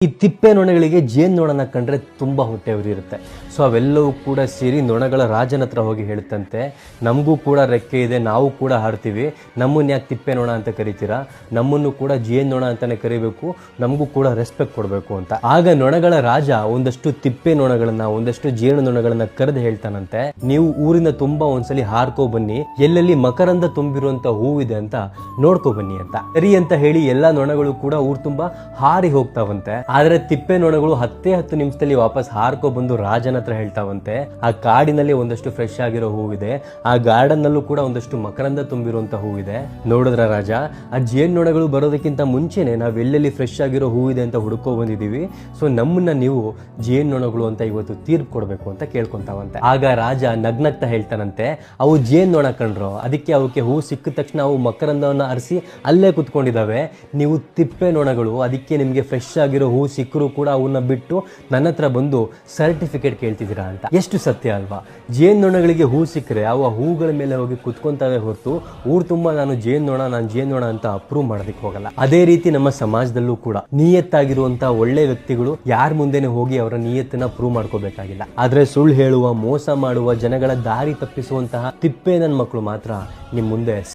ಈ ತಿಪ್ಪೆ ನೊಣಗಳಿಗೆ ಜೇನು ನೊಣನ ಕಂಡ್ರೆ ತುಂಬಾ ಹೊಟ್ಟೆ ಉರಿ ಇರುತ್ತೆ. ಸೊ ಅವೆಲ್ಲವೂ ಕೂಡ ಸೇರಿ ನೊಣಗಳ ರಾಜನ ಹತ್ರ ಹೋಗಿ ಹೇಳುತ್ತಂತೆ, ನಮಗೂ ಕೂಡ ರೆಕ್ಕೆ ಇದೆ, ನಾವು ಕೂಡ ಹಾರ್ತೀವಿ, ನಮ್ಮನ್ನ ಯಾಕೆ ತಿಪ್ಪೆ ನೊಣ ಅಂತ ಕರಿತೀರಾ, ನಮ್ಮನ್ನು ಕೂಡ ಜೇನು ನೊಣ ಅಂತಾನೆ ಕರಿಬೇಕು, ನಮಗೂ ಕೂಡ ರೆಸ್ಪೆಕ್ಟ್ ಕೊಡಬೇಕು ಅಂತ. ಆಗ ನೊಣಗಳ ರಾಜ ಒಂದಷ್ಟು ತಿಪ್ಪೆ ನೊಣಗಳನ್ನ, ಒಂದಷ್ಟು ಜೇನು ನೊಣಗಳನ್ನ ಕರೆದು ಹೇಳ್ತಾನಂತೆ, ನೀವು ಊರಿನ ತುಂಬಾ ಒಂದ್ಸಲಿ ಹಾರ್ಕೋ ಬನ್ನಿ, ಎಲ್ಲೆಲ್ಲಿ ಮಕರಂದ ತುಂಬಿರುವಂತ ಹೂವಿದೆ ಅಂತ ನೋಡ್ಕೊ ಬನ್ನಿ ಅಂತ. ಸರಿ ಅಂತ ಹೇಳಿ ಎಲ್ಲಾ ನೊಣಗಳು ಕೂಡ ಊರ್ ತುಂಬಾ ಹಾರಿ ಹೋಗ್ತಾವಂತೆ. ಆದ್ರೆ ತಿಪ್ಪೆ ನೊಣಗಳು 10 ನಿಮಿಷದಲ್ಲಿ ವಾಪಸ್ ಹಾರ್ಕೊ ಬಂದು ರಾಜನ ಹತ್ರ ಹೇಳ್ತಾವಂತೆ, ಆ ಕಾಡಿನಲ್ಲಿ ಒಂದಷ್ಟು ಫ್ರೆಶ್ ಆಗಿರೋ ಹೂವಿದೆ, ಆ ಗಾರ್ಡನ್ ನಲ್ಲೂ ಕೂಡ ಒಂದಷ್ಟು ಮಕರಂದ ತುಂಬಿರುವಂತ ಹೂವಿದೆ, ನೋಡಿದ್ರ ರಾಜ, ಆ ಜೇನು ನೊಣಗಳು ಬರೋದಕ್ಕಿಂತ ಮುಂಚೆನೆ ನಾವ್ ಎಲ್ಲೆಲ್ಲಿ ಫ್ರೆಶ್ ಆಗಿರೋ ಹೂವಿದೆ ಅಂತ ಹುಡ್ಕೋ ಬಂದಿದೀವಿ, ಸೊ ನಮ್ಮನ್ನ ನೀವು ಜೇನು ನೊಣಗಳು ಅಂತ ಇವತ್ತು ತೀರ್ಪು ಕೊಡ್ಬೇಕು ಅಂತ ಕೇಳ್ಕೊಂತಾವಂತೆ. ಆಗ ರಾಜ ನಗ್ನಗ್ತಾ ಹೇಳ್ತಾನಂತೆ, ಅವು ಜೇನು ನೊಣ ಕಂಡ್ರು, ಅದಕ್ಕೆ ಅವಕ್ಕೆ ಹೂ ಸಿಕ್ಕಿದ ತಕ್ಷಣ ಅವು ಮಕರಂದವನ್ನ ಅರಿಸಿ ಅಲ್ಲೇ ಕುತ್ಕೊಂಡಿದಾವೆ, ನೀವು ತಿಪ್ಪೆ ನೊಣಗಳು, ಅದಕ್ಕೆ ನಿಮ್ಗೆ ಫ್ರೆಶ್ ಆಗಿರೋ ಹೂ ಸಿಕ್ಕರೂ ಕೂಡ ಅವನ್ನ ಬಿಟ್ಟು ನನ್ನ ಹತ್ರ ಬಂದು ಸರ್ಟಿಫಿಕೇಟ್ ಕೇಳ್ತಿದ್ದೀರಾ ಅಂತ. ಎಷ್ಟು ಸತ್ಯ ಅಲ್ವಾ? ಜೇನು ನೊಣಗಳಿಗೆ ಹೂ ಸಿಕ್ಕರೆ ಅವು ಆ ಹೂಗಳ ಮೇಲೆ ಹೋಗಿ ಕುತ್ಕೊಂತಾವೆ ಹೊರತು ಊರ್ ತುಂಬಾ ನಾನು ಜೇನು ನೊಣ ಅಂತ ಅಪ್ರೂವ್ ಮಾಡೋದಕ್ಕೆ ಹೋಗಲ್ಲ. ಅದೇ ರೀತಿ ನಮ್ಮ ಸಮಾಜದಲ್ಲೂ ಕೂಡ ನಿಯತ್ತಾಗಿರುವಂತಹ ಒಳ್ಳೆ ವ್ಯಕ್ತಿಗಳು ಯಾರ ಮುಂದೆನೆ ಹೋಗಿ ಅವರ ನಿಯತ್ತನ್ನ ಪ್ರೂವ್ ಮಾಡ್ಕೋಬೇಕಾಗಿಲ್ಲ. ಆದ್ರೆ ಸುಳ್ಳು ಹೇಳುವ, ಮೋಸ ಮಾಡುವ, ಜನಗಳ ದಾರಿ ತಪ್ಪಿಸುವಂತಹ ತಿಪ್ಪೆ ನನ್ನ ಮಕ್ಕಳು ಮಾತ್ರ ನಿಮ್ ಮುಂದೆ